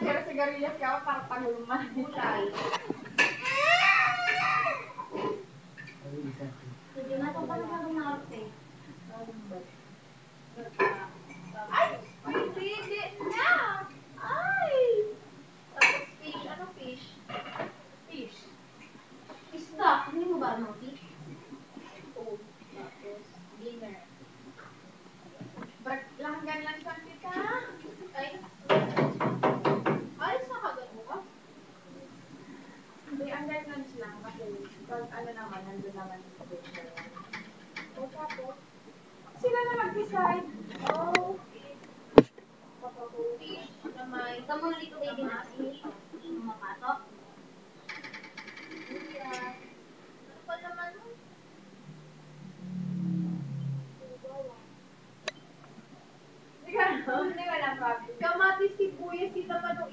Pero sigarilyas ka para panulman. Gulay. Sige na ito pala sa arte. Ay! Hindi na! Ay! Tapos fish. Ano fish? Fish. Isda. Hindi mo ba ng fish? Oo. Tapos dinner. Langgan lang sa kita. Ay. Ay, sa kagat mo ka? Hindi, ang lunch lang. Kasi, pag ano naman, nandun naman sa picture. O, tapos, sila na mag-decide. Oh, fish na may... Ikaw mo dito kayo dinasi. Makato. Yeah. Ano pa naman? Hindi ka alam, hindi ka alam, Papi. Kamatis, sibuyas, kita pa nung